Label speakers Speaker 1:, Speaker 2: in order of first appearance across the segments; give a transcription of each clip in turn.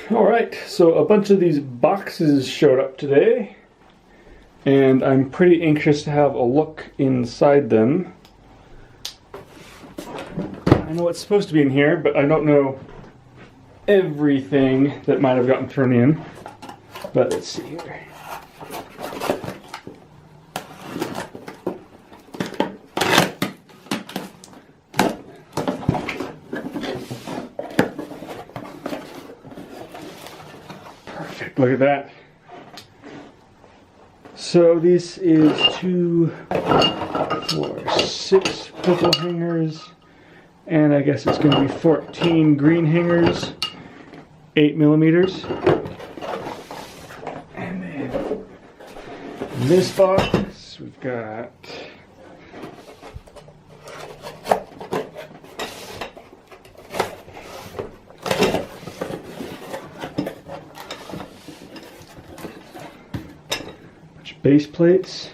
Speaker 1: Alright, so a bunch of these boxes showed up today, and I'm pretty anxious to have a look inside them. I know what's supposed to be in here, but I don't know everything that might have gotten thrown in. But let's see here. Perfect, look at that. So this is 2, 4, 6 purple hangers, and I guess it's going to be 14 green hangers, 8 millimeters. And then in this box we've got base plates,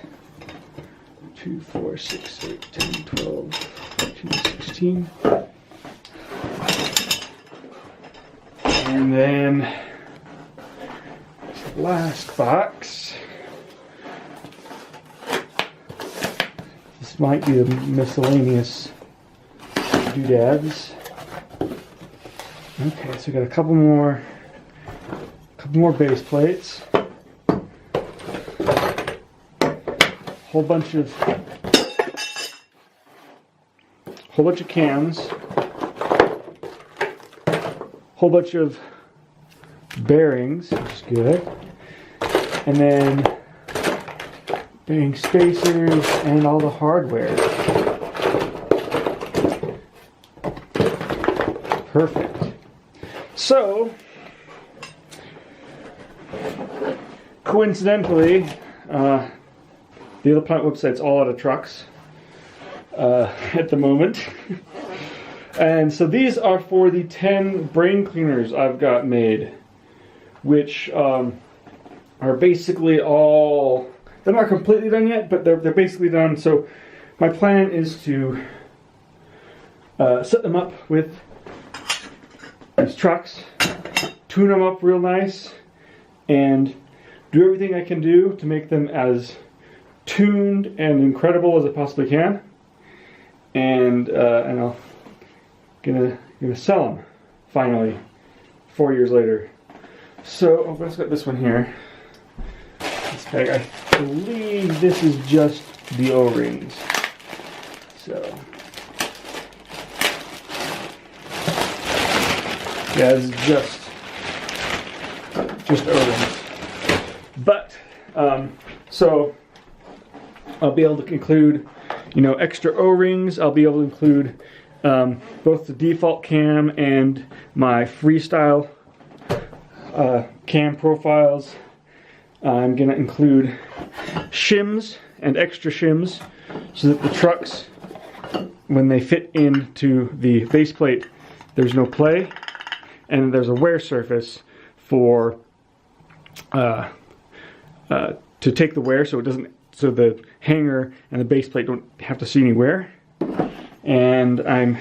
Speaker 1: 2, 4, 6, 8, 10, 12, 14, 16. And then this last box. This might be the miscellaneous doodads. Okay, so we got a couple more base plates. Whole bunch of cans, whole bunch of bearings, which is good, and then bearing spacers and all the hardware. Perfect. So, coincidentally, the other plant website's all out of trucks at the moment. And so these are for the 10 brain cleaners I've got made, which are basically all, they're not completely done yet, but they're basically done. So my plan is to set them up with these trucks, tune them up real nice, and do everything I can do to make them as tuned and incredible as I possibly can, and I'm gonna sell them finally 4 years later. So I've just got this one here. This bag, I believe this is just the O-rings. So yeah, this is just O-rings. But so I'll be able to include, extra O-rings. I'll be able to include both the default cam and my freestyle cam profiles. I'm going to include shims and extra shims so that the trucks, when they fit into the base plate, there's no play, and there's a wear surface for to take the wear, so the hanger and the base plate don't have to see any wear. And I'm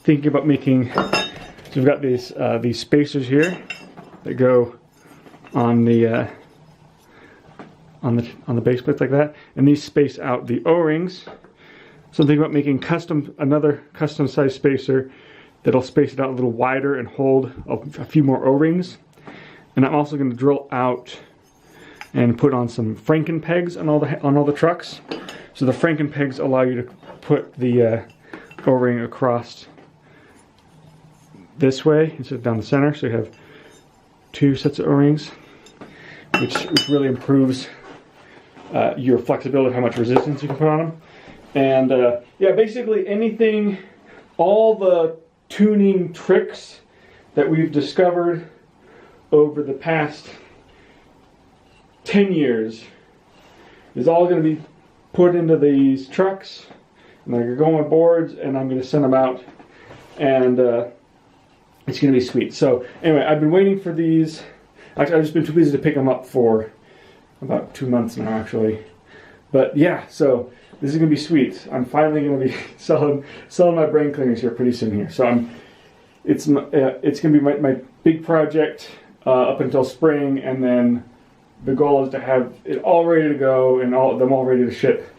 Speaker 1: thinking about making, so we've got these spacers here that go on the base plates like that, and these space out the O-rings. So I'm thinking about making another custom size spacer that'll space it out a little wider and hold a few more O-rings. And I'm also going to drill out and put on some Franken pegs on all the trucks. So the Franken pegs allow you to put the O-ring across this way instead of down the center. So you have 2 sets of O-rings, which really improves your flexibility of how much resistance you can put on them. And yeah, basically anything, all the tuning tricks that we've discovered over the past 10 years is all going to be put into these trucks, and they're going to go on boards, and I'm going to send them out, and it's going to be sweet. So anyway, I've been waiting for these. Actually, I've just been too busy to pick them up for about 2 months now, actually. But yeah, so this is going to be sweet. I'm finally going to be selling my brain cleaners here pretty soon here. So I'm it's gonna be my big project up until spring, and then the goal is to have it all ready to go and them all ready to ship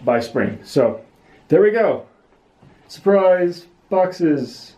Speaker 1: by spring. So there we go. Surprise boxes.